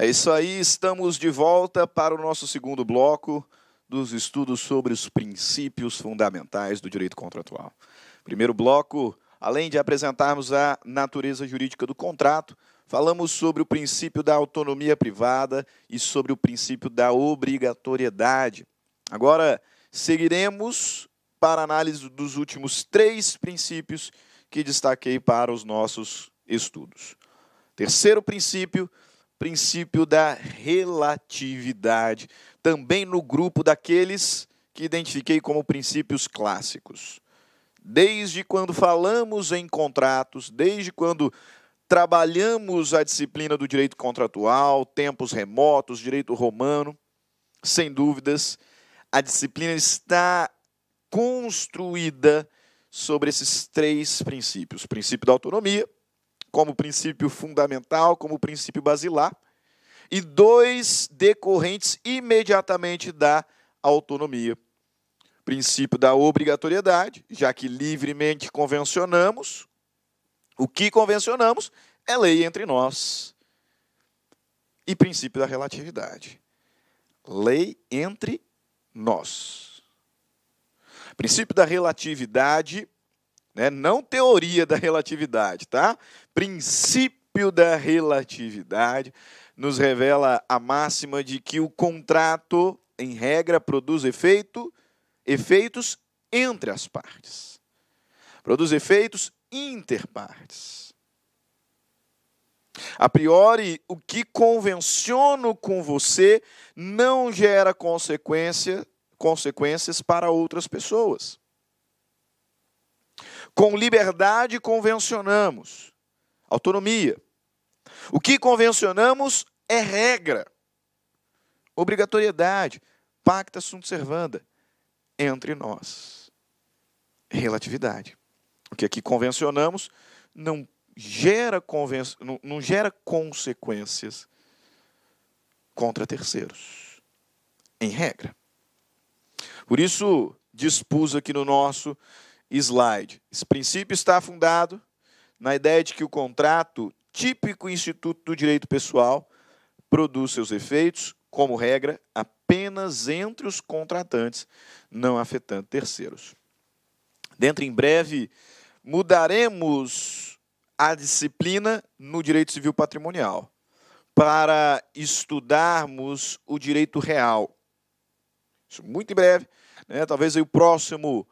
É isso aí, estamos de volta para o nosso segundo bloco dos estudos sobre os princípios fundamentais do direito contratual. Primeiro bloco, além de apresentarmos a natureza jurídica do contrato, falamos sobre o princípio da autonomia privada e sobre o princípio da obrigatoriedade. Agora, seguiremos para a análise dos últimos 3 princípios que destaquei para os nossos estudos. Terceiro princípio, princípio da relatividade, também no grupo daqueles que identifiquei como princípios clássicos. Desde quando falamos em contratos, desde quando trabalhamos a disciplina do direito contratual, tempos remotos, direito romano, sem dúvidas, a disciplina está construída sobre esses 3 princípios. O princípio da autonomia, como princípio fundamental, como princípio basilar, e 2 decorrentes imediatamente da autonomia. Princípio da obrigatoriedade, já que livremente convencionamos, o que convencionamos é lei entre nós. E princípio da relatividade, lei entre nós. Princípio da relatividade, não teoria da relatividade, tá? Princípio da relatividade nos revela a máxima de que o contrato, em regra, produz efeitos entre as partes. Produz efeitos interpartes. A priori, o que convenciono com você não gera consequências para outras pessoas. Com liberdade convencionamos, autonomia. O que convencionamos é regra, obrigatoriedade, pacta sunt servanda, entre nós. Relatividade. O que aqui convencionamos não gera consequências contra terceiros, em regra. Por isso, dispus aqui no nosso slide. Esse princípio está fundado na ideia de que o contrato, típico instituto do direito pessoal, produz seus efeitos, como regra, apenas entre os contratantes, não afetando terceiros. Dentro em breve, mudaremos a disciplina no direito civil patrimonial para estudarmos o direito real. Isso muito em breve, talvez aí o próximo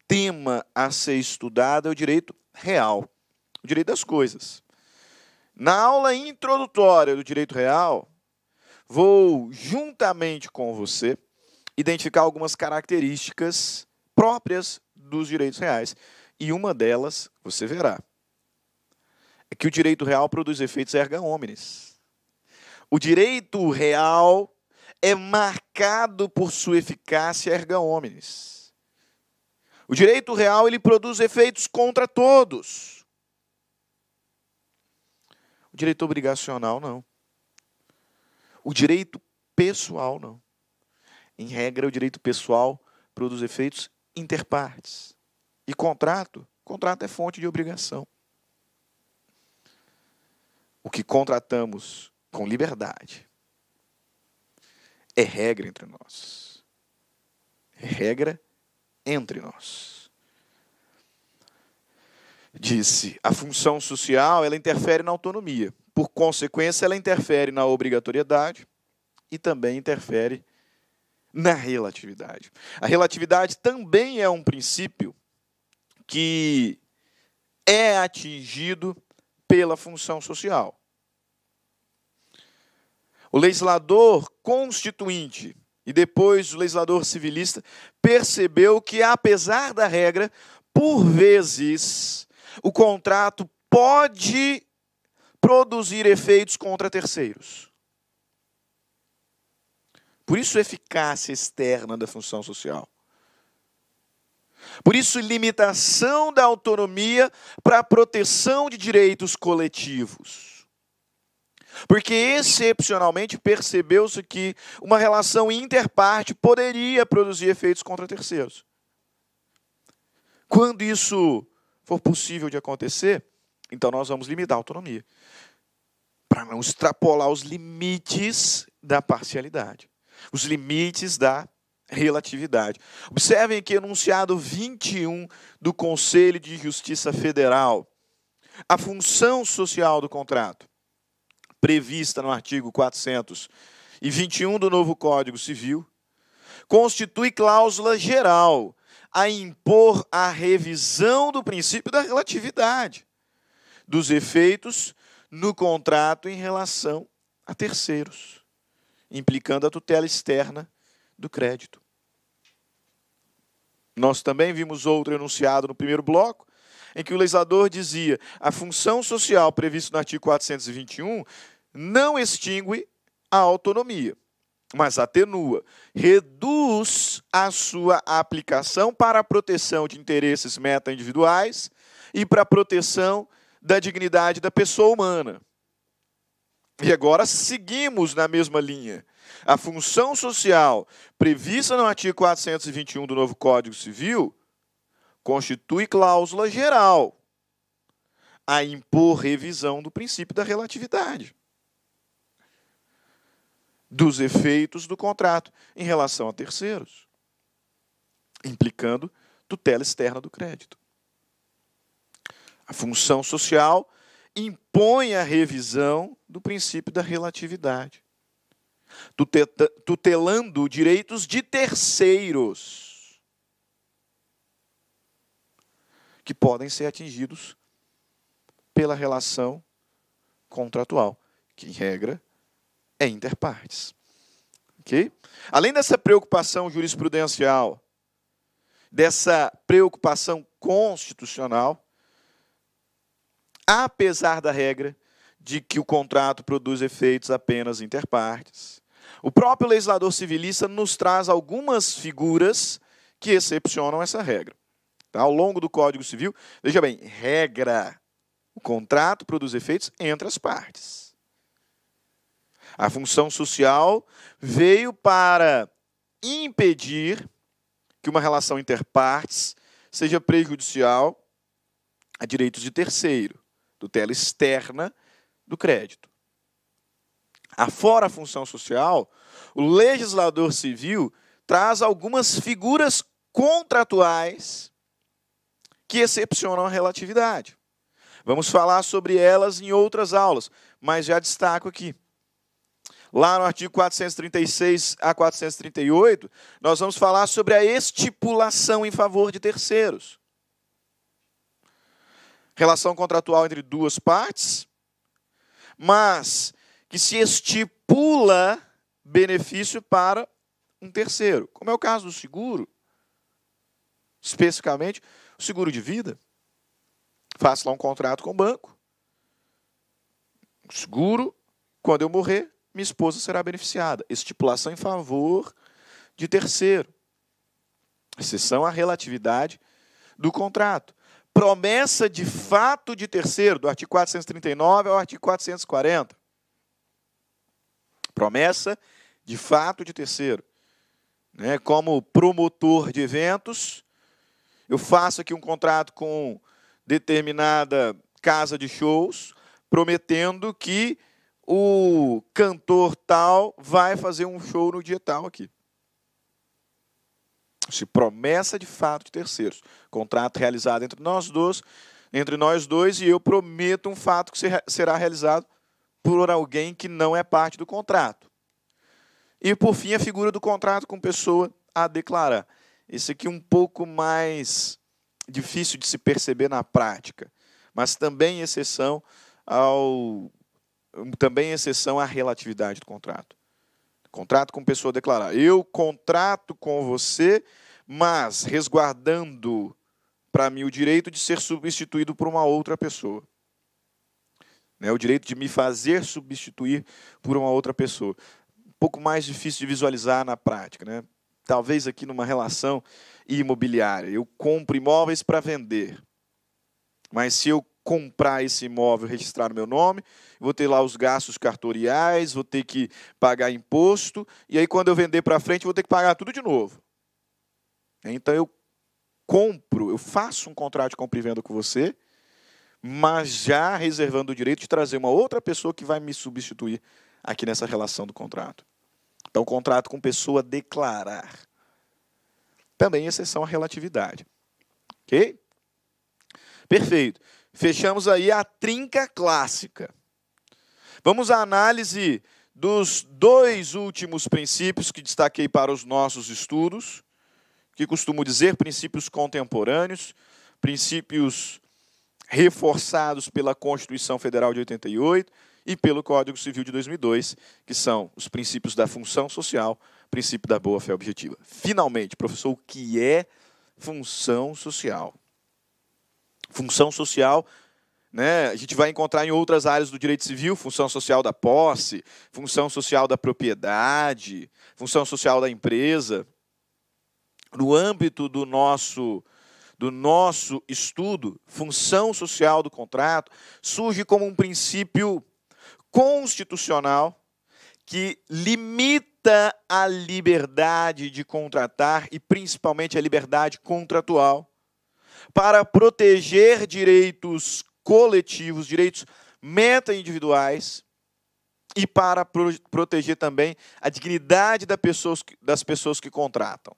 tema a ser estudado é o direito real, o direito das coisas. Na aula introdutória do direito real, vou, juntamente com você, identificar algumas características próprias dos direitos reais. E uma delas, você verá, é que o direito real produz efeitos erga omnes. O direito real é marcado por sua eficácia erga omnes. O direito real, ele produz efeitos contra todos. O direito obrigacional, não. O direito pessoal, não. Em regra, o direito pessoal produz efeitos interpartes. E contrato é fonte de obrigação. O que contratamos com liberdade é regra entre nós. É regra entre nós. Disse, a função social, ela interfere na autonomia. Por consequência, ela interfere na obrigatoriedade e também interfere na relatividade. A relatividade também é um princípio que é atingido pela função social. O legislador constituinte e depois o legislador civilista percebeu que, apesar da regra, por vezes, o contrato pode produzir efeitos contra terceiros. Por isso, eficácia externa da função social. Por isso, limitação da autonomia para a proteção de direitos coletivos. Porque, excepcionalmente, percebeu-se que uma relação interparte poderia produzir efeitos contra terceiros. Quando isso for possível de acontecer, então nós vamos limitar a autonomia. para não extrapolar os limites da parcialidade, os limites da relatividade. Observem aqui o enunciado 21 do Conselho de Justiça Federal. A função social do contrato, prevista no artigo 421 do novo Código Civil, constitui cláusula geral a impor a revisão do princípio da relatividade dos efeitos no contrato em relação a terceiros, implicando a tutela externa do crédito. Nós também vimos outro enunciado no primeiro bloco, em que o legislador dizia: a função social prevista no artigo 421 não extingue a autonomia, mas atenua, reduz a sua aplicação para a proteção de interesses meta-individuais e para a proteção da dignidade da pessoa humana. E agora seguimos na mesma linha. A função social prevista no artigo 421 do novo Código Civil constitui cláusula geral a impor revisão do princípio da relatividade dos efeitos do contrato em relação a terceiros, implicando tutela externa do crédito. A função social impõe a revisão do princípio da relatividade, tutelando direitos de terceiros que podem ser atingidos pela relação contratual, que, em regra, é interpartes. Okay? Além dessa preocupação jurisprudencial, dessa preocupação constitucional, apesar da regra de que o contrato produz efeitos apenas interpartes, o próprio legislador civilista nos traz algumas figuras que excepcionam essa regra. Tá? Ao longo do Código Civil, veja bem, regra, o contrato produz efeitos entre as partes. A função social veio para impedir que uma relação interpartes seja prejudicial a direitos de terceiro, tutela externa do crédito. Afora a função social, o legislador civil traz algumas figuras contratuais que excepcionam a relatividade. Vamos falar sobre elas em outras aulas, mas já destaco aqui. Lá no artigo 436 a 438, nós vamos falar sobre a estipulação em favor de terceiros. Relação contratual entre duas partes, mas que se estipula benefício para um terceiro, como é o caso do seguro, especificamente o seguro de vida. Faço lá um contrato com o banco, seguro, quando eu morrer, minha esposa será beneficiada. Estipulação em favor de terceiro. Exceção à relatividade do contrato. Promessa de fato de terceiro, do artigo 439 ao artigo 440. Promessa de fato de terceiro. Como promotor de eventos, eu faço aqui um contrato com determinada casa de shows, prometendo que o cantor tal vai fazer um show no dia tal aqui. Se promessa de fato de terceiros. Contrato realizado entre nós dois, e eu prometo um fato que será realizado por alguém que não é parte do contrato. E, por fim, a figura do contrato com pessoa a declarar. Esse aqui é um pouco mais difícil de se perceber na prática, mas também exceção à relatividade do contrato. Contrato com pessoa a declarar. Eu contrato com você, mas resguardando para mim o direito de ser substituído por uma outra pessoa. O direito de me fazer substituir por uma outra pessoa. Um pouco mais difícil de visualizar na prática. Talvez aqui numa relação imobiliária. Eu compro imóveis para vender. Mas se eu comprar esse imóvel, registrar no meu nome, vou ter lá os gastos cartoriais, vou ter que pagar imposto, e aí quando eu vender para frente, vou ter que pagar tudo de novo. Então eu faço um contrato de compra e venda com você, mas já reservando o direito de trazer uma outra pessoa que vai me substituir aqui nessa relação do contrato. Então, contrato com pessoa declarar. Também exceção à relatividade. Ok? Perfeito. Fechamos aí a trinca clássica. Vamos à análise dos dois últimos princípios que destaquei para os nossos estudos, que costumo dizer princípios contemporâneos, princípios reforçados pela Constituição Federal de 88 e pelo Código Civil de 2002, que são os princípios da função social, princípio da boa-fé objetiva. Finalmente, professor, o que é função social? Função social, né, a gente vai encontrar em outras áreas do direito civil, função social da posse, função social da propriedade, função social da empresa. No âmbito do nosso estudo, função social do contrato surge como um princípio constitucional que limita a liberdade de contratar e principalmente a liberdade contratual para proteger direitos coletivos, direitos meta-individuais e para proteger também a dignidade das pessoas que contratam,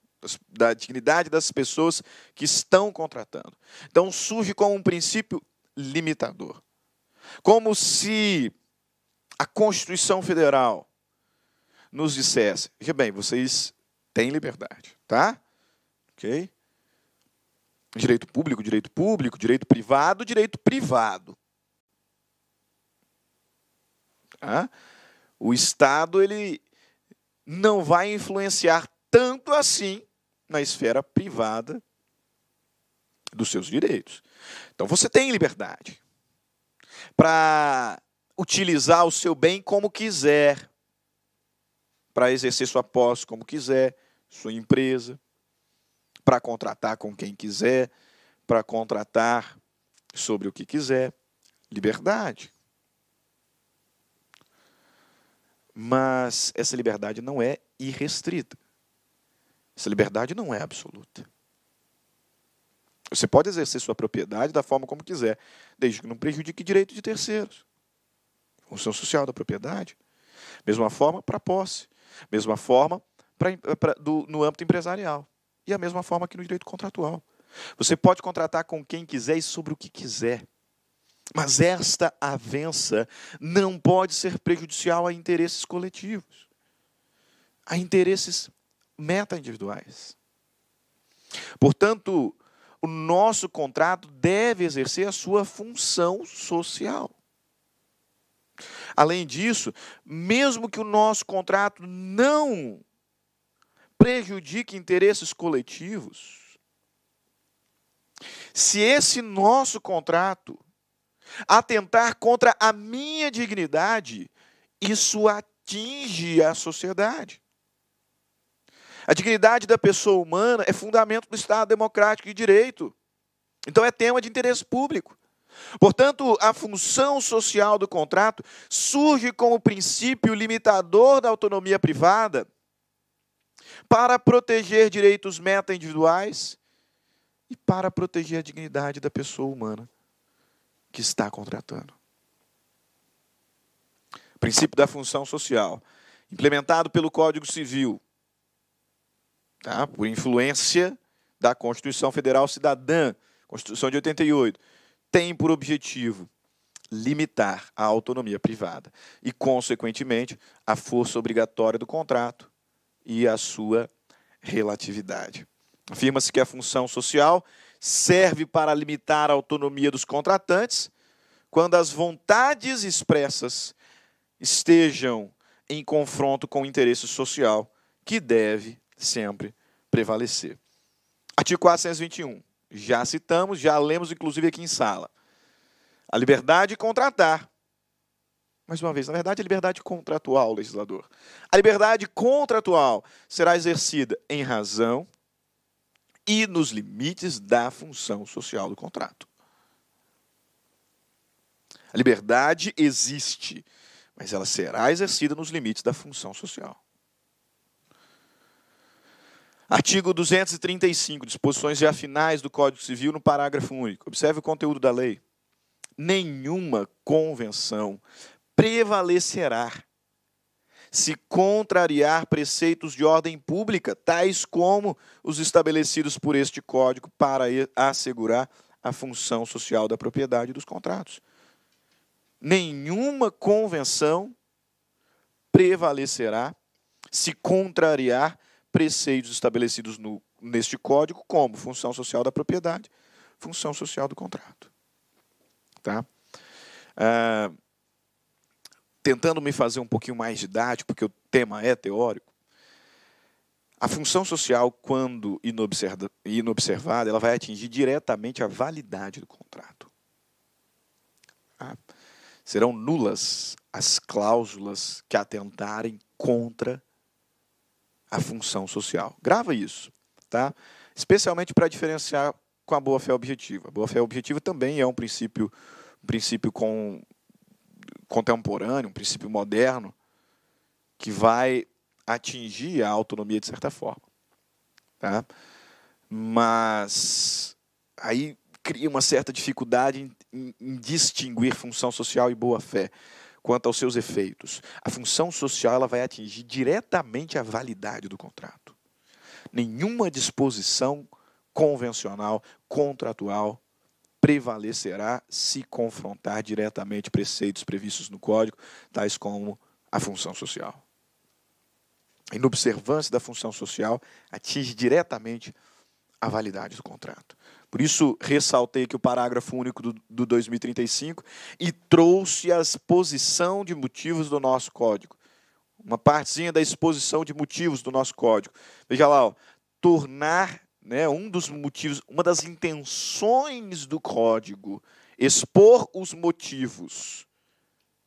da dignidade das pessoas que estão contratando. Então, surge como um princípio limitador. Como se a Constituição Federal nos dissesse, veja bem, vocês têm liberdade, tá? Ok? Direito público, direito público, direito privado, direito privado. Tá? O Estado ele não vai influenciar tanto assim na esfera privada dos seus direitos. Então, você tem liberdade para utilizar o seu bem como quiser, para exercer sua posse como quiser, sua empresa, para contratar com quem quiser, para contratar sobre o que quiser. Liberdade. Mas essa liberdade não é irrestrita. Essa liberdade não é absoluta. Você pode exercer sua propriedade da forma como quiser, desde que não prejudique direito de terceiros. Função social da propriedade. Mesma forma para a posse. Mesma forma no âmbito empresarial. E a mesma forma aqui no direito contratual. Você pode contratar com quem quiser e sobre o que quiser. Mas esta avença não pode ser prejudicial a interesses coletivos, a interesses meta-individuais. Portanto, o nosso contrato deve exercer a sua função social. Além disso, mesmo que o nosso contrato não prejudique interesses coletivos, se esse nosso contrato atentar contra a minha dignidade, isso atinge a sociedade. A dignidade da pessoa humana é fundamento do Estado democrático de direito. Então é tema de interesse público. Portanto, a função social do contrato surge como princípio limitador da autonomia privada para proteger direitos meta-individuais e para proteger a dignidade da pessoa humana que está contratando. O princípio da função social, implementado pelo Código Civil, tá? Por influência da Constituição Federal Cidadã, Constituição de 88, tem por objetivo limitar a autonomia privada e, consequentemente, a força obrigatória do contrato e a sua relatividade. Afirma-se que a função social serve para limitar a autonomia dos contratantes quando as vontades expressas estejam em confronto com o interesse social, que deve sempre prevalecer. Artigo 421. Já citamos, já lemos, inclusive, aqui em sala. A liberdade de contratar. Mais uma vez, na verdade, a liberdade contratual, legislador. A liberdade contratual será exercida em razão e nos limites da função social do contrato. A liberdade existe, mas ela será exercida nos limites da função social. Artigo 235, disposições já finais do Código Civil, no parágrafo único. Observe o conteúdo da lei. nenhuma convenção prevalecerá se contrariar preceitos de ordem pública, tais como os estabelecidos por este Código para assegurar a função social da propriedade dos contratos. Nenhuma convenção prevalecerá se contrariar preceitos estabelecidos neste Código, como função social da propriedade, função social do contrato. Tá? Tentando me fazer um pouquinho mais didático, porque o tema é teórico, a função social, quando inobservada, ela vai atingir diretamente a validade do contrato. Tá? Serão nulas as cláusulas que atentarem contra a função social. Grava isso, tá? Especialmente para diferenciar com a boa-fé objetiva. A boa-fé objetiva também é um princípio contemporâneo, um princípio moderno, que vai atingir a autonomia de certa forma. Tá? Mas aí cria uma certa dificuldade em distinguir função social e boa-fé quanto aos seus efeitos. A função social ela vai atingir diretamente a validade do contrato. Nenhuma disposição convencional, contratual, prevalecerá se confrontar diretamente preceitos previstos no Código, tais como a função social. A inobservância da função social atinge diretamente a validade do contrato. Por isso, ressaltei aqui o parágrafo único do 2035 e trouxe a exposição de motivos do nosso Código. Uma partezinha da exposição de motivos do nosso Código. Veja lá, ó, tornar, um dos motivos, uma das intenções do Código, expor os motivos,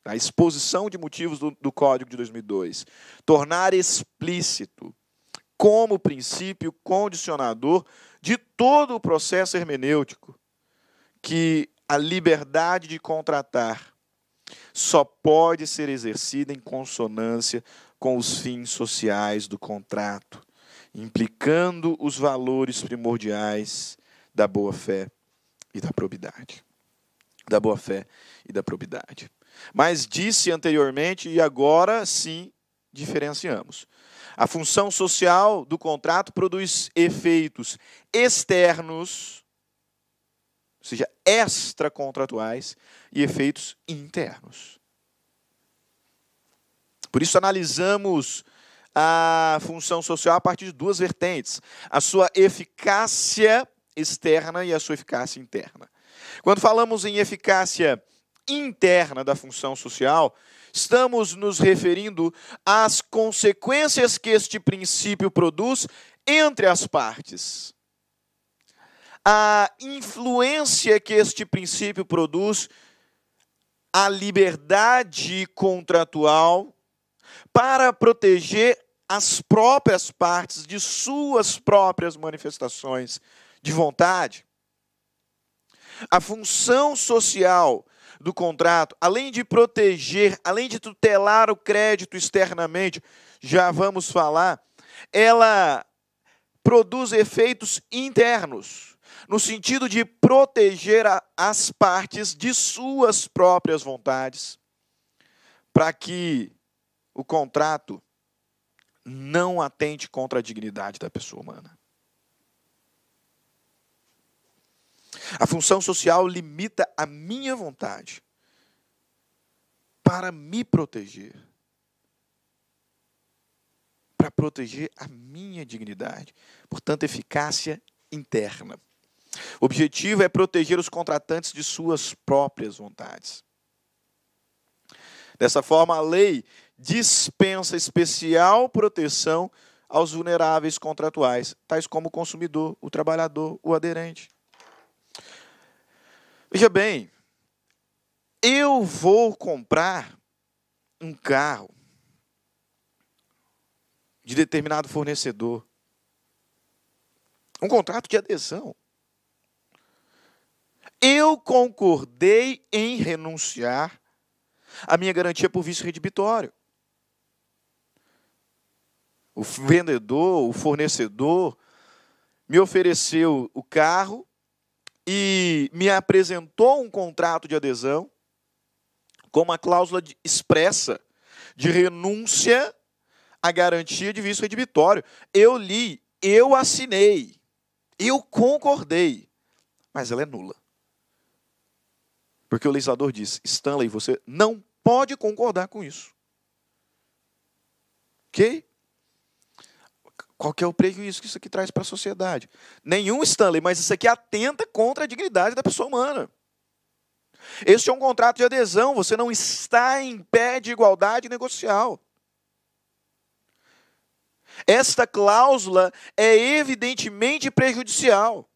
a exposição de motivos do Código de 2002, tornar explícito como princípio condicionador de todo o processo hermenêutico que a liberdade de contratar só pode ser exercida em consonância com os fins sociais do contrato, implicando os valores primordiais da boa-fé e da probidade. Da boa-fé e da probidade. Mas disse anteriormente, e agora sim diferenciamos. A função social do contrato produz efeitos externos, ou seja, extracontratuais, e efeitos internos. Por isso analisamos a função social a partir de duas vertentes: a sua eficácia externa e a sua eficácia interna. Quando falamos em eficácia interna da função social, estamos nos referindo às consequências que este princípio produz entre as partes. A influência que este princípio produz à liberdade contratual para proteger as próprias partes de suas próprias manifestações de vontade. A função social do contrato, além de proteger, além de tutelar o crédito externamente, já vamos falar, ela produz efeitos internos, no sentido de proteger as partes de suas próprias vontades, para que o contrato não atente contra a dignidade da pessoa humana. A função social limita a minha vontade para me proteger, para proteger a minha dignidade. Portanto, eficácia interna. O objetivo é proteger os contratantes de suas próprias vontades. Dessa forma, a lei dispensa especial proteção aos vulneráveis contratuais, tais como o consumidor, o trabalhador, o aderente. Veja bem, eu vou comprar um carro de determinado fornecedor, um contrato de adesão. Eu concordei em renunciar à minha garantia por vício redibitório. O vendedor, o fornecedor, me ofereceu o carro e me apresentou um contrato de adesão com uma cláusula expressa de renúncia à garantia de vício redibitório. Eu li, eu assinei, eu concordei, mas ela é nula. Porque o legislador diz, Stanley, você não pode concordar com isso. Ok? Qual que é o prejuízo que isso aqui traz para a sociedade? Nenhum, Stanley, mas isso aqui atenta contra a dignidade da pessoa humana. Este é um contrato de adesão, você não está em pé de igualdade negocial. Esta cláusula é evidentemente prejudicial.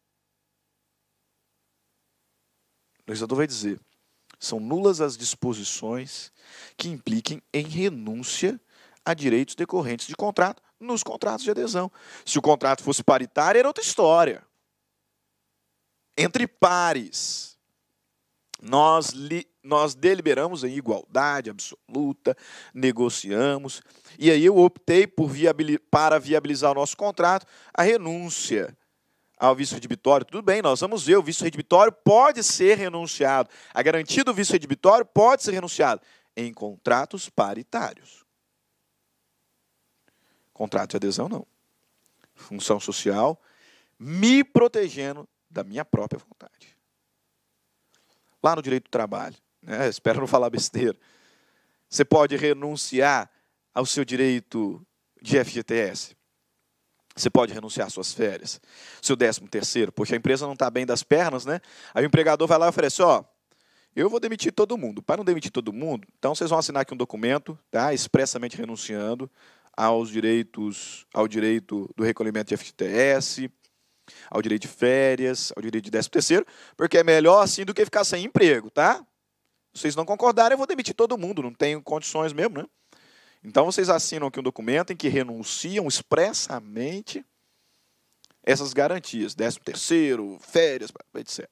O legislador vai dizer, são nulas as disposições que impliquem em renúncia a direitos decorrentes de contrato nos contratos de adesão. Se o contrato fosse paritário, era outra história. Entre pares, nós deliberamos em igualdade absoluta, negociamos, e aí eu optei para viabilizar o nosso contrato, a renúncia ao vício redibitório. Tudo bem, nós vamos ver, o vício redibitório pode ser renunciado. A garantia do vício redibitório pode ser renunciada em contratos paritários. Contrato de adesão, não. Função social, me protegendo da minha própria vontade. Lá no direito do trabalho, né? Espero não falar besteira, você pode renunciar ao seu direito de FGTS. Você pode renunciar às suas férias, seu 13º. Poxa, a empresa não está bem das pernas, né? Aí o empregador vai lá e oferece, ó, eu vou demitir todo mundo. Para não demitir todo mundo, então vocês vão assinar aqui um documento, tá? Expressamente renunciando ao direito do recolhimento de FGTS, ao direito de férias, ao direito de 13º, porque é melhor assim do que ficar sem emprego, tá? Se vocês não concordarem, eu vou demitir todo mundo, não tenho condições mesmo, né? Então, vocês assinam aqui um documento em que renunciam expressamente essas garantias, 13º, férias, etc.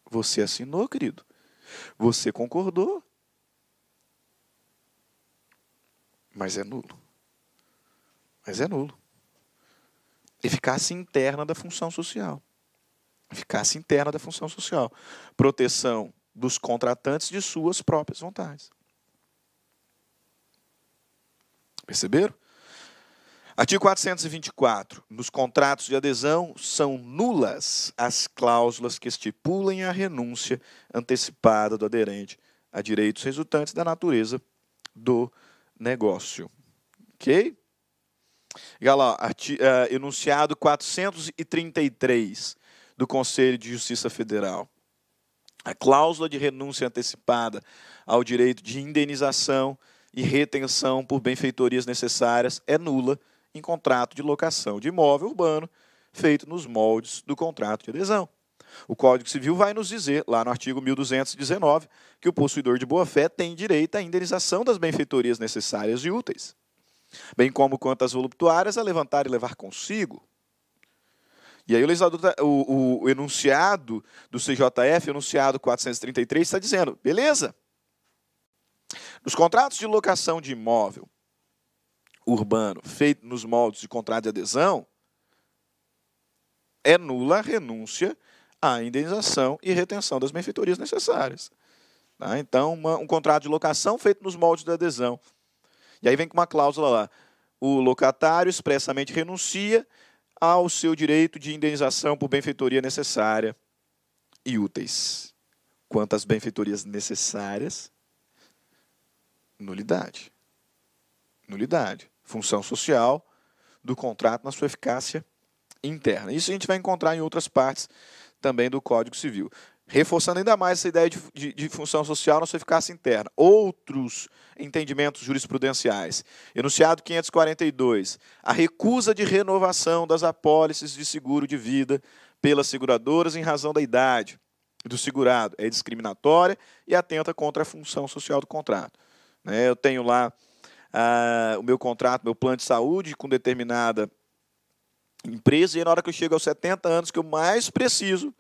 Você assinou, querido. Você concordou. Mas é nulo. Mas é nulo. Eficácia interna da função social. Eficácia interna da função social. Proteção dos contratantes de suas próprias vontades. Perceberam? Artigo 424. Nos contratos de adesão são nulas as cláusulas que estipulem a renúncia antecipada do aderente a direitos resultantes da natureza do negócio. Ok? E olha lá, enunciado 433 do Conselho de Justiça Federal. A cláusula de renúncia antecipada ao direito de indenização e retenção por benfeitorias necessárias é nula em contrato de locação de imóvel urbano feito nos moldes do contrato de adesão. O Código Civil vai nos dizer, lá no artigo 1219, que o possuidor de boa-fé tem direito à indenização das benfeitorias necessárias e úteis, bem como quanto às voluptuárias a levantar e levar consigo. E aí o legislador, o enunciado do CJF, enunciado 433, está dizendo, beleza? Nos contratos de locação de imóvel urbano feito nos moldes de contrato de adesão, é nula a renúncia à indenização e retenção das benfeitorias necessárias. Tá? Então, um contrato de locação feito nos moldes de adesão. E aí vem com uma cláusula lá. O locatário expressamente renuncia ao seu direito de indenização por benfeitoria necessária e úteis. Quanto às benfeitorias necessárias, nulidade. Nulidade. Função social do contrato na sua eficácia interna. Isso a gente vai encontrar em outras partes também do Código Civil. Reforçando ainda mais essa ideia de função social na sua eficácia interna. Outros entendimentos jurisprudenciais. Enunciado 542. A recusa de renovação das apólices de seguro de vida pelas seguradoras em razão da idade do segurado é discriminatória e atenta contra a função social do contrato. Eu tenho lá o meu contrato, meu plano de saúde com determinada empresa e na hora que eu chego aos 70 anos que eu mais preciso,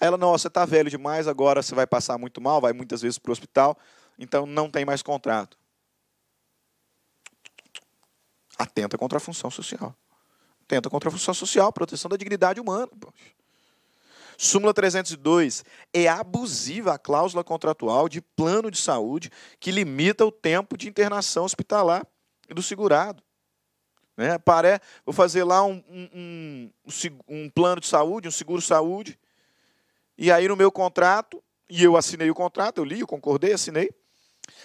ela, não, você está velho demais, agora você vai passar muito mal, vai muitas vezes para o hospital, então não tem mais contrato. Atenta contra a função social. Atenta contra a função social, proteção da dignidade humana. Poxa. Súmula 302. É abusiva a cláusula contratual de plano de saúde que limita o tempo de internação hospitalar do segurado. Né? Vou fazer lá um plano de saúde, um seguro-saúde, e aí no meu contrato, e eu assinei o contrato, eu li, eu concordei, assinei,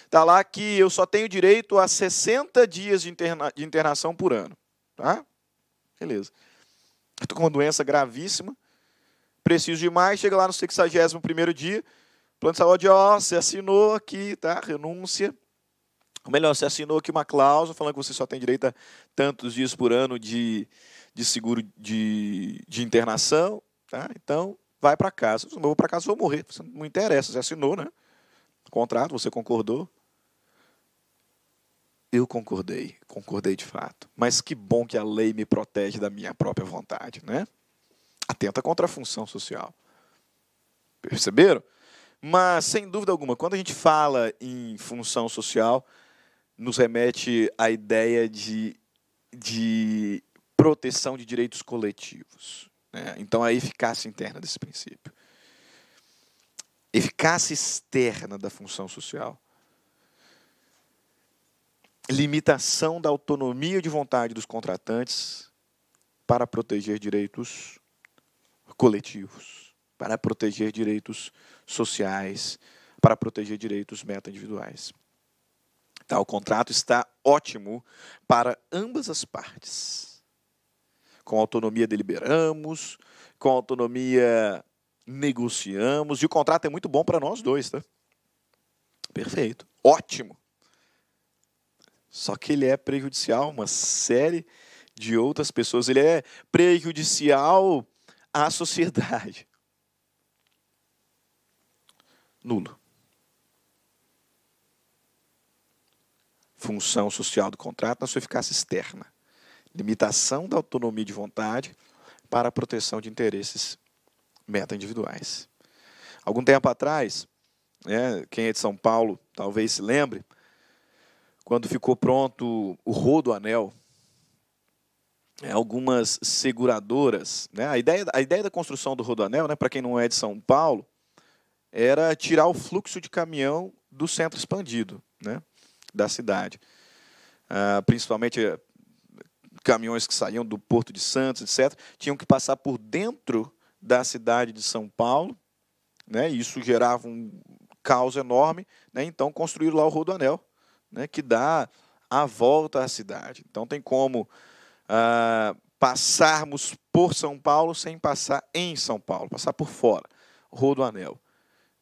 está lá que eu só tenho direito a 60 dias de internação por ano. Tá? Beleza. Eu estou com uma doença gravíssima, preciso de mais, chega lá no 61º dia, plano de saúde, ó, você assinou aqui, tá? Renúncia. Ou melhor, você assinou aqui uma cláusula falando que você só tem direito a tantos dias por ano de seguro de internação, tá? Então, vai para casa. Se eu vou para casa, vou morrer. Você não interessa, você assinou, né? Contrato, você concordou. Eu concordei de fato. Mas que bom que a lei me protege da minha própria vontade, né? Atenta contra a função social. Perceberam? Mas, sem dúvida alguma, quando a gente fala em função social, nos remete à ideia de proteção de direitos coletivos. Né? Então, a eficácia interna desse princípio. Eficácia externa da função social. Limitação da autonomia de vontade dos contratantes para proteger direitos coletivos, para proteger direitos sociais, para proteger direitos meta-individuais. Tá, o contrato está ótimo para ambas as partes. Com autonomia deliberamos, com autonomia negociamos, e o contrato é muito bom para nós dois, tá? Perfeito, ótimo. Só que ele é prejudicial a uma série de outras pessoas. Ele é prejudicial à sociedade. Nulo. Função social do contrato na sua eficácia externa. Limitação da autonomia de vontade para a proteção de interesses meta-individuais. Algum tempo atrás, né, quem é de São Paulo talvez se lembre, quando ficou pronto o Rodoanel, algumas seguradoras, né, a ideia da construção do Rodoanel, né, para quem não é de São Paulo, era tirar o fluxo de caminhão do centro expandido, né, da cidade. Principalmente caminhões que saíam do Porto de Santos, etc., tinham que passar por dentro da cidade de São Paulo, né, e isso gerava um caos enorme, né, então construíram lá o Rodoanel, né, que dá a volta à cidade. Então tem como passarmos por São Paulo sem passar em São Paulo, passar por fora, Rodoanel.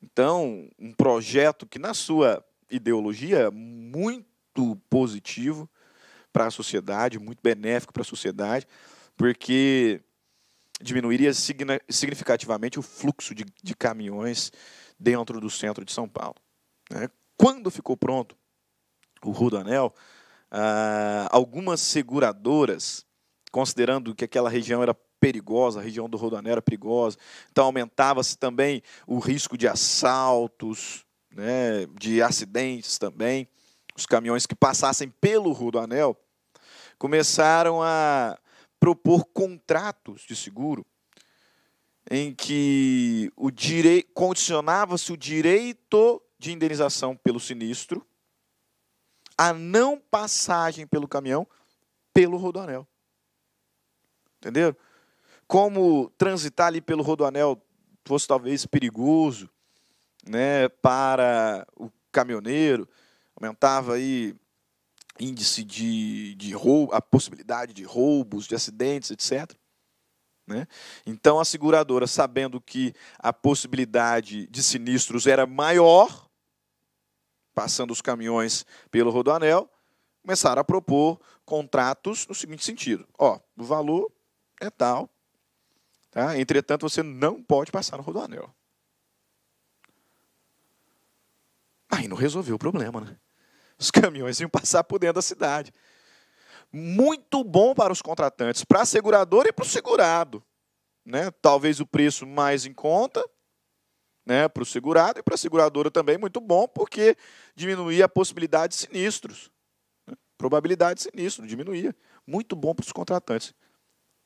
Então, um projeto que na sua ideologia é muito positivo para a sociedade, muito benéfico para a sociedade, porque diminuiria significativamente o fluxo de caminhões dentro do centro de São Paulo. Né? Quando ficou pronto o Rodoanel, algumas seguradoras, considerando que aquela região era perigosa, a região do Rodoanel era perigosa, então aumentava-se também o risco de assaltos, né, de acidentes também. Os caminhões que passassem pelo Rodoanel começaram a propor contratos de seguro em que condicionava-se o direito de indenização pelo sinistro a não passagem pelo caminhão pelo Rodoanel. Entenderam? Como transitar ali pelo Rodoanel fosse talvez perigoso, né, para o caminhoneiro, aumentava aí índice de roubo, a possibilidade de roubos, de acidentes, etc. Né? Então, a seguradora, sabendo que a possibilidade de sinistros era maior, passando os caminhões pelo Rodoanel, começaram a propor contratos no seguinte sentido. Ó, o valor é tal, tá? Entretanto, você não pode passar no Rodoanel. Aí não resolveu o problema, né? Os caminhões iam passar por dentro da cidade. Muito bom para os contratantes, para a seguradora e para o segurado. Né? Talvez o preço mais em conta, né, para o segurado, e para a seguradora também muito bom, porque diminuía a possibilidade de sinistros. Né? Probabilidade de sinistro, diminuía. Muito bom para os contratantes.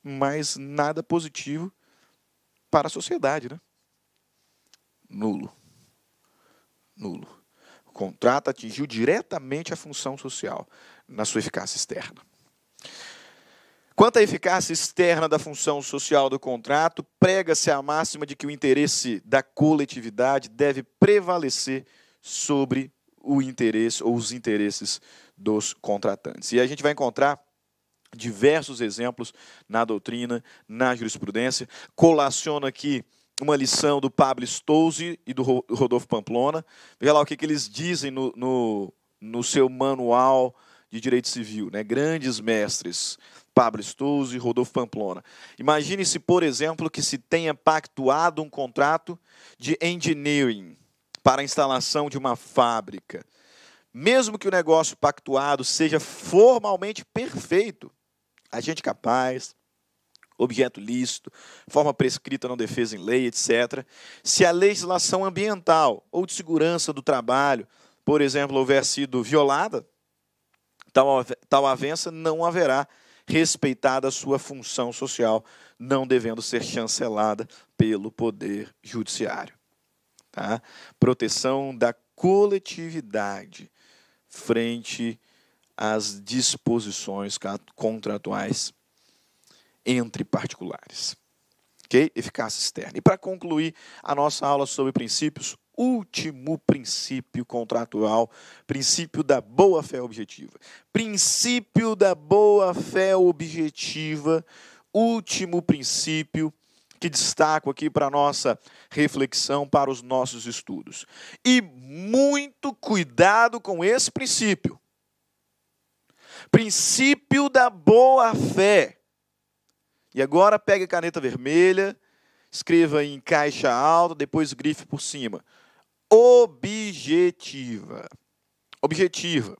mas nada positivo para a sociedade, né? Nulo. Nulo. O contrato atingiu diretamente a função social na sua eficácia externa. Quanto à eficácia externa da função social do contrato, prega-se a máxima de que o interesse da coletividade deve prevalecer sobre o interesse ou os interesses dos contratantes. E a gente vai encontrar diversos exemplos na doutrina, na jurisprudência. Colaciono aqui uma lição do Pablo Stolze e do Rodolfo Pamplona. Veja lá o que eles dizem no seu manual de direito civil, né? Grandes mestres, Pablo Stolze e Rodolfo Pamplona. Imagine-se, por exemplo, que se tenha pactuado um contrato de engineering para a instalação de uma fábrica. Mesmo que o negócio pactuado seja formalmente perfeito, agente capaz, objeto lícito, forma prescrita na defesa em lei, etc., se a legislação ambiental ou de segurança do trabalho, por exemplo, houver sido violada, tal avença não haverá respeitada a sua função social, não devendo ser chancelada pelo Poder Judiciário. Tá? Proteção da coletividade frente às disposições contratuais entre particulares. Ok? Eficácia externa. E para concluir a nossa aula sobre princípios, último princípio contratual, princípio da boa-fé objetiva. Princípio da boa-fé objetiva, último princípio que destaco aqui para a nossa reflexão, para os nossos estudos. E muito cuidado com esse princípio. Princípio da boa-fé. E agora pegue a caneta vermelha, escreva em caixa alta, depois grife por cima. Objetiva. Objetiva.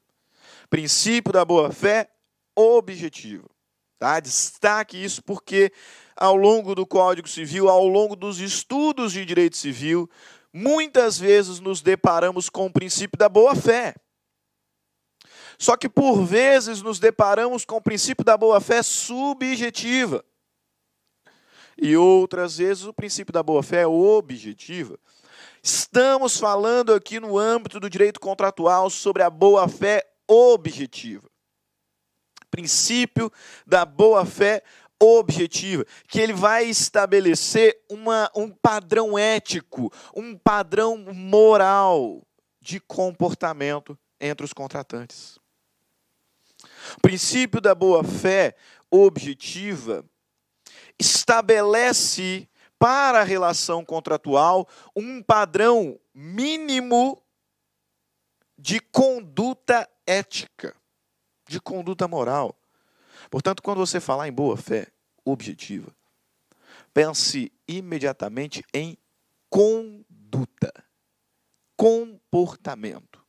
Princípio da boa-fé objetiva. Tá? Destaque isso porque ao longo do Código Civil, ao longo dos estudos de direito civil, muitas vezes nos deparamos com o princípio da boa-fé. Só que por vezes nos deparamos com o princípio da boa-fé subjetiva. E outras vezes o princípio da boa-fé é objetiva. Estamos falando aqui no âmbito do direito contratual sobre a boa-fé objetiva. Princípio da boa-fé objetiva, que ele vai estabelecer um padrão ético, um padrão moral de comportamento entre os contratantes. O princípio da boa-fé objetiva estabelece para a relação contratual um padrão mínimo de conduta ética, de conduta moral. Portanto, quando você falar em boa-fé objetiva, pense imediatamente em conduta, comportamento.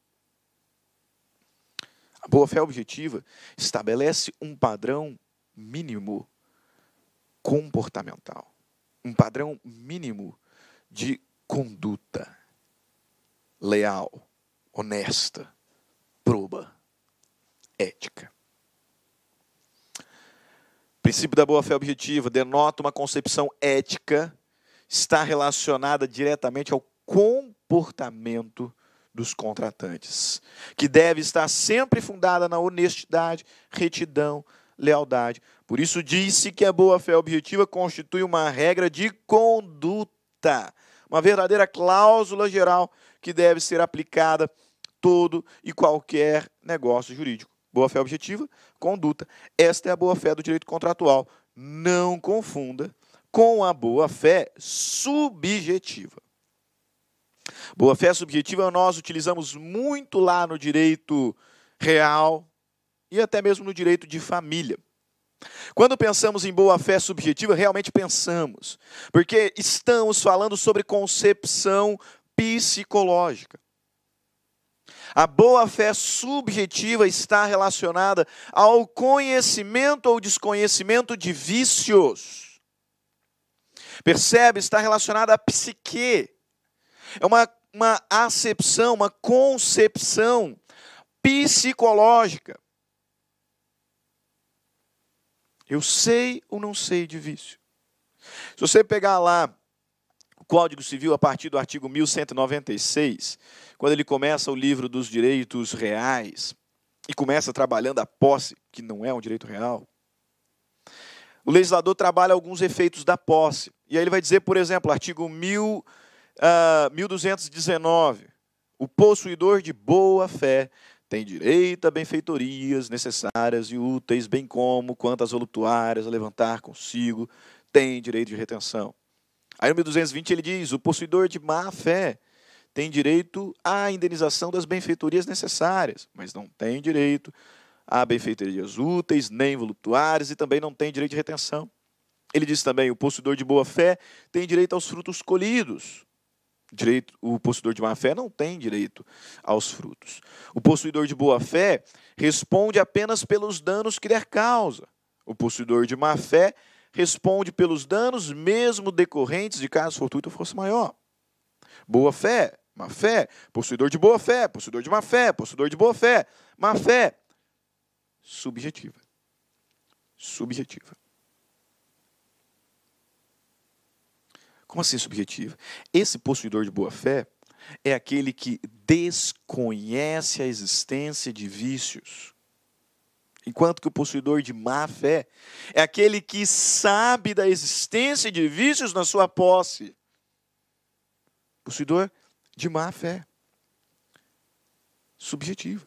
A boa-fé objetiva estabelece um padrão mínimo comportamental, um padrão mínimo de conduta leal, honesta, proba, ética. O princípio da boa-fé objetiva denota uma concepção ética, está relacionada diretamente ao comportamento dos contratantes, que deve estar sempre fundada na honestidade, retidão, lealdade. Por isso disse que a boa-fé objetiva constitui uma regra de conduta, uma verdadeira cláusula geral que deve ser aplicada a todo e qualquer negócio jurídico. Boa-fé objetiva, conduta. Esta é a boa-fé do direito contratual. Não confunda com a boa-fé subjetiva. Boa-fé subjetiva nós utilizamos muito lá no direito real e até mesmo no direito de família. Quando pensamos em boa-fé subjetiva, realmente pensamos, porque estamos falando sobre concepção psicológica. A boa-fé subjetiva está relacionada ao conhecimento ou desconhecimento de vícios. Percebe? Está relacionada à psique. É uma acepção, uma concepção psicológica. Eu sei ou não sei de vício? Se você pegar lá o Código Civil a partir do artigo 1196, quando ele começa o livro dos direitos reais e começa trabalhando a posse, que não é um direito real, o legislador trabalha alguns efeitos da posse. E aí ele vai dizer, por exemplo, artigo 1219, o possuidor de boa fé tem direito a benfeitorias necessárias e úteis, bem como quantas voluntárias a levantar consigo, tem direito de retenção. Aí no 1220 ele diz, o possuidor de má fé tem direito à indenização das benfeitorias necessárias, mas não tem direito a benfeitorias úteis, nem voluntárias, e também não tem direito de retenção. Ele diz também, o possuidor de boa fé tem direito aos frutos colhidos. O possuidor de má fé não tem direito aos frutos. O possuidor de boa fé responde apenas pelos danos que der causa. O possuidor de má fé responde pelos danos mesmo decorrentes de caso fortuito ou força maior. Boa fé, má fé, possuidor de boa fé, possuidor de má fé, possuidor de boa fé, má fé. Subjetiva. Subjetiva. Como assim subjetiva? Esse possuidor de boa-fé é aquele que desconhece a existência de vícios. Enquanto que o possuidor de má-fé é aquele que sabe da existência de vícios na sua posse. Possuidor de má-fé. Subjetiva.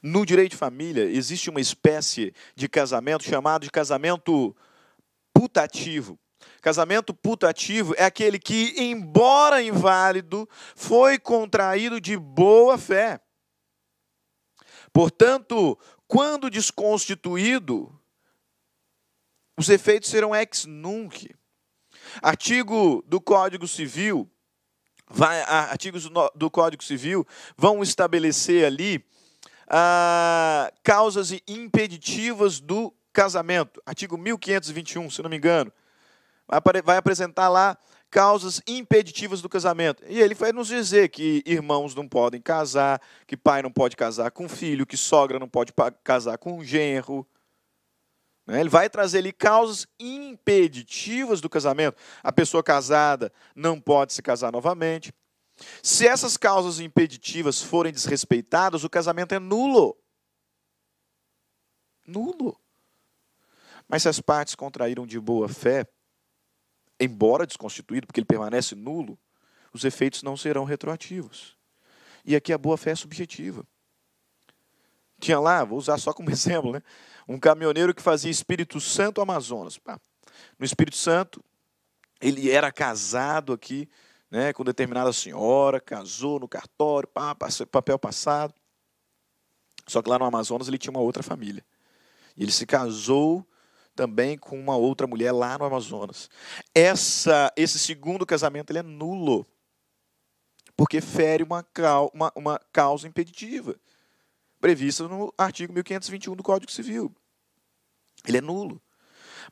No direito de família, existe uma espécie de casamento chamado de casamento putativo. Casamento putativo é aquele que, embora inválido, foi contraído de boa fé. Portanto, quando desconstituído, os efeitos serão ex nunc. Artigo do Código Civil, artigos do Código Civil vão estabelecer ali causas impeditivas do casamento. Artigo 1521, se não me engano. Vai apresentar lá causas impeditivas do casamento. E ele vai nos dizer que irmãos não podem casar, que pai não pode casar com filho, que sogra não pode casar com genro. Ele vai trazer ali causas impeditivas do casamento. A pessoa casada não pode se casar novamente. Se essas causas impeditivas forem desrespeitadas, o casamento é nulo. Nulo. Mas se as partes contraíram de boa fé, embora desconstituído, porque ele permanece nulo, os efeitos não serão retroativos. E aqui a boa-fé é subjetiva. Tinha lá, vou usar só como exemplo, né? Um caminhoneiro que fazia Espírito Santo Amazonas. No Espírito Santo, ele era casado aqui, né, com determinada senhora, casou no cartório, papel passado. Só que lá no Amazonas ele tinha uma outra família. E ele se casou também com uma outra mulher lá no Amazonas. Esse segundo casamento ele é nulo, porque fere uma causa impeditiva, prevista no artigo 1521 do Código Civil. Ele é nulo.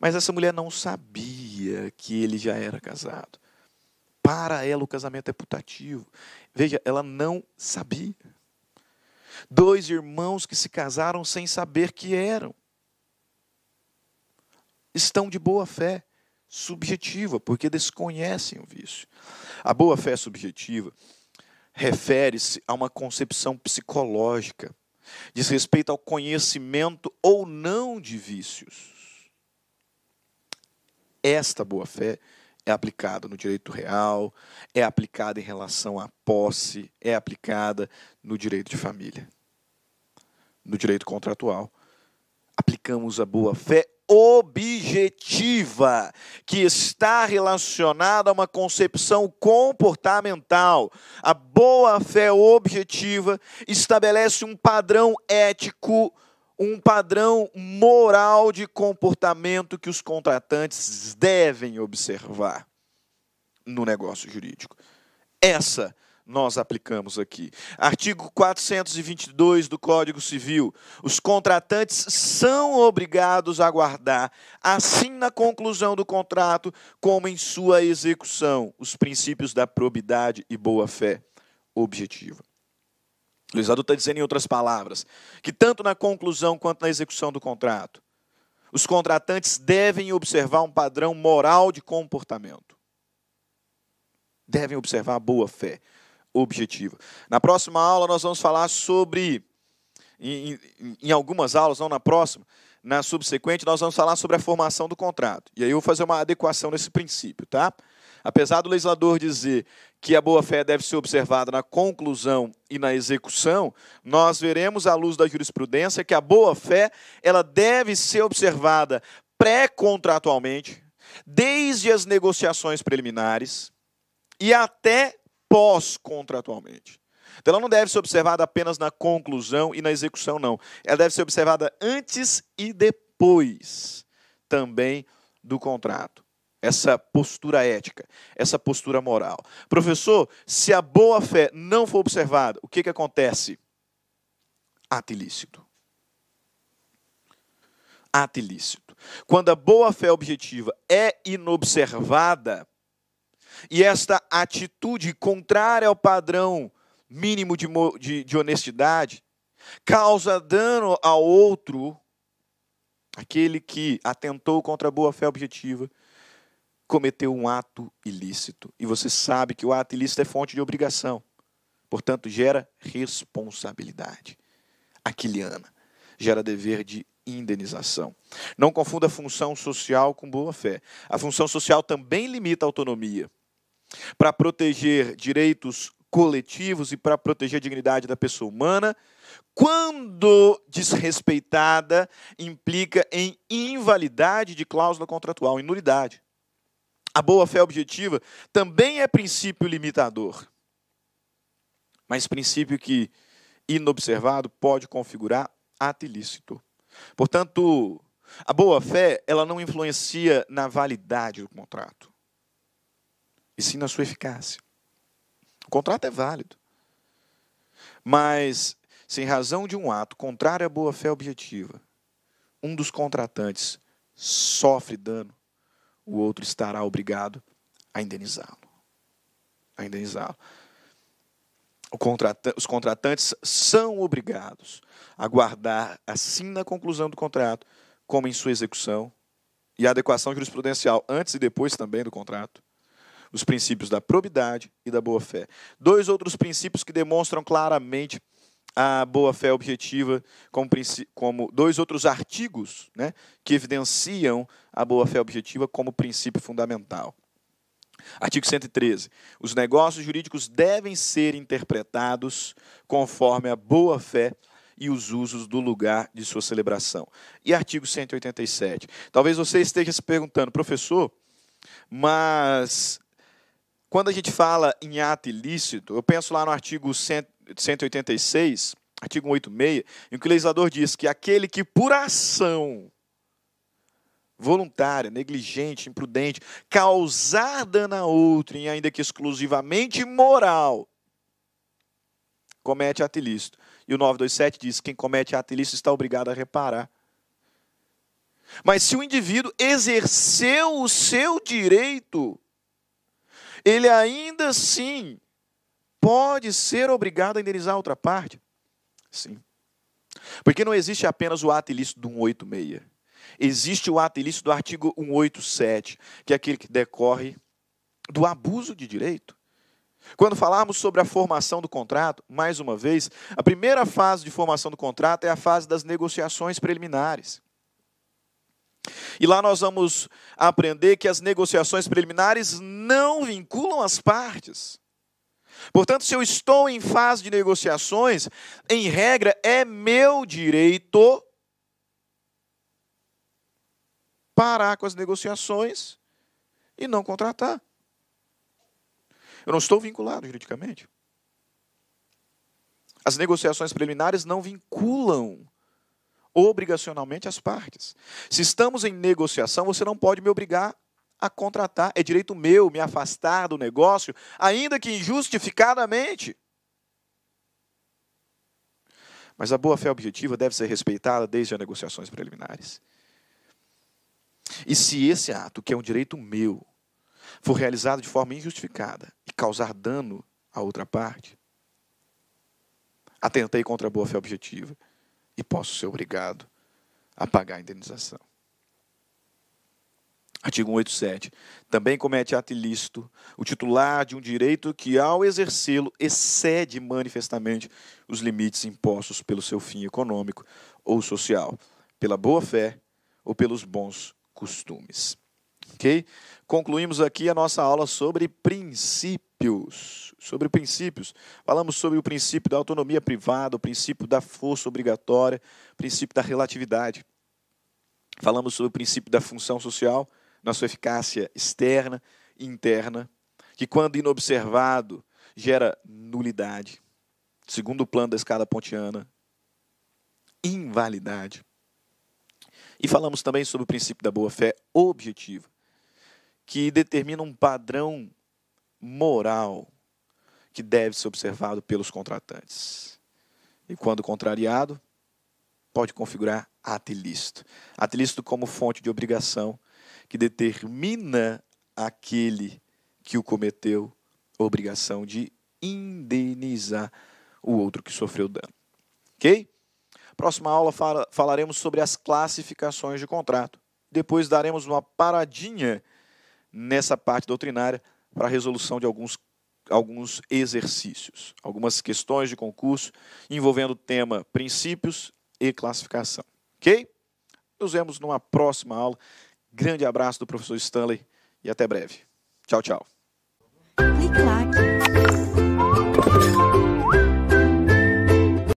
Mas essa mulher não sabia que ele já era casado. Para ela o casamento é putativo. Veja, ela não sabia. Dois irmãos que se casaram sem saber que eram. Estão de boa fé subjetiva, porque desconhecem o vício. A boa fé subjetiva refere-se a uma concepção psicológica, diz respeito ao conhecimento ou não de vícios. Esta boa fé é aplicada no direito real, é aplicada em relação à posse, é aplicada no direito de família. No direito contratual, aplicamos a boa fé objetiva, que está relacionada a uma concepção comportamental. A boa-fé objetiva estabelece um padrão ético, um padrão moral de comportamento que os contratantes devem observar no negócio jurídico. Essa nós aplicamos aqui. Artigo 422 do Código Civil. Os contratantes são obrigados a guardar, assim na conclusão do contrato, como em sua execução, os princípios da probidade e boa-fé objetiva. O legislador está dizendo, em outras palavras, que tanto na conclusão quanto na execução do contrato, os contratantes devem observar um padrão moral de comportamento. Devem observar a boa-fé objetiva. Na próxima aula nós vamos falar sobre, em algumas aulas, não na próxima, na subsequente, nós vamos falar sobre a formação do contrato. E aí eu vou fazer uma adequação nesse princípio, tá? Apesar do legislador dizer que a boa-fé deve ser observada na conclusão e na execução, nós veremos, à luz da jurisprudência, que a boa-fé ela deve ser observada pré-contratualmente, desde as negociações preliminares e até pós-contratualmente. Então, ela não deve ser observada apenas na conclusão e na execução, não. Ela deve ser observada antes e depois também do contrato. Essa postura ética, essa postura moral. Professor, se a boa-fé não for observada, o que acontece? Ato ilícito. Ato ilícito. Quando a boa-fé objetiva é inobservada, e esta atitude contrária ao padrão mínimo de honestidade causa dano ao outro, aquele que atentou contra a boa-fé objetiva, cometeu um ato ilícito. E você sabe que o ato ilícito é fonte de obrigação. Portanto, gera responsabilidade aquiliana. Gera dever de indenização. Não confunda função social com boa-fé. A função social também limita a autonomia. Para proteger direitos coletivos e para proteger a dignidade da pessoa humana, quando desrespeitada, implica em invalidade de cláusula contratual, em nulidade. A boa-fé objetiva também é princípio limitador, mas princípio que, inobservado, pode configurar ato ilícito. Portanto, a boa-fé ela não influencia na validade do contrato, e sim na sua eficácia. O contrato é válido, mas, se em razão de um ato contrário à boa-fé objetiva, um dos contratantes sofre dano, o outro estará obrigado a indenizá-lo. Os contratantes são obrigados a guardar, assim na conclusão do contrato, como em sua execução, e a adequação jurisprudencial antes e depois também do contrato, os princípios da probidade e da boa-fé. Dois outros princípios que demonstram claramente a boa-fé objetiva, como dois outros artigos, né, que evidenciam a boa-fé objetiva como princípio fundamental. Artigo 113. Os negócios jurídicos devem ser interpretados conforme a boa-fé e os usos do lugar de sua celebração. E artigo 187. Talvez você esteja se perguntando, professor, mas quando a gente fala em ato ilícito, eu penso lá no artigo 186, artigo 186, em que o legislador diz que aquele que por ação voluntária, negligente, imprudente, causar dano a outrem, ainda que exclusivamente moral, comete ato ilícito. E o 927 diz que quem comete ato ilícito está obrigado a reparar. Mas se o indivíduo exerceu o seu direito, ele ainda assim pode ser obrigado a indenizar a outra parte? Sim. Porque não existe apenas o ato ilícito do 186. Existe o ato ilícito do artigo 187, que é aquele que decorre do abuso de direito. Quando falarmos sobre a formação do contrato, mais uma vez, a primeira fase de formação do contrato é a fase das negociações preliminares. E lá nós vamos aprender que as negociações preliminares não vinculam as partes. Portanto, se eu estou em fase de negociações, em regra, é meu direito parar com as negociações e não contratar. Eu não estou vinculado juridicamente. As negociações preliminares não vinculam obrigacionalmente as partes. Se estamos em negociação, você não pode me obrigar a contratar. É direito meu me afastar do negócio, ainda que injustificadamente. Mas a boa-fé objetiva deve ser respeitada desde as negociações preliminares. E se esse ato, que é um direito meu, for realizado de forma injustificada e causar dano à outra parte, atentei contra a boa-fé objetiva e posso ser obrigado a pagar a indenização. Artigo 187. Também comete ato ilícito o titular de um direito que, ao exercê-lo, excede manifestamente os limites impostos pelo seu fim econômico ou social, pela boa-fé ou pelos bons costumes. Ok? Concluímos aqui a nossa aula sobre princípios. Sobre princípios. Falamos sobre o princípio da autonomia privada, o princípio da força obrigatória, o princípio da relatividade. Falamos sobre o princípio da função social, na sua eficácia externa e interna, que, quando inobservado, gera nulidade. Segundo o plano da escala pontiana, invalidade. E falamos também sobre o princípio da boa-fé objetiva, que determina um padrão moral que deve ser observado pelos contratantes. E, quando contrariado, pode configurar ato ilícito. Ato ilícito como fonte de obrigação, que determina aquele que o cometeu a obrigação de indenizar o outro que sofreu dano. Ok? Próxima aula falaremos sobre as classificações de contrato. Depois daremos uma paradinha nessa parte doutrinária para a resolução de alguns exercícios, algumas questões de concurso envolvendo o tema princípios e classificação. Ok? Nos vemos numa próxima aula. Grande abraço do professor Stanley e até breve. Tchau, tchau. Clique like.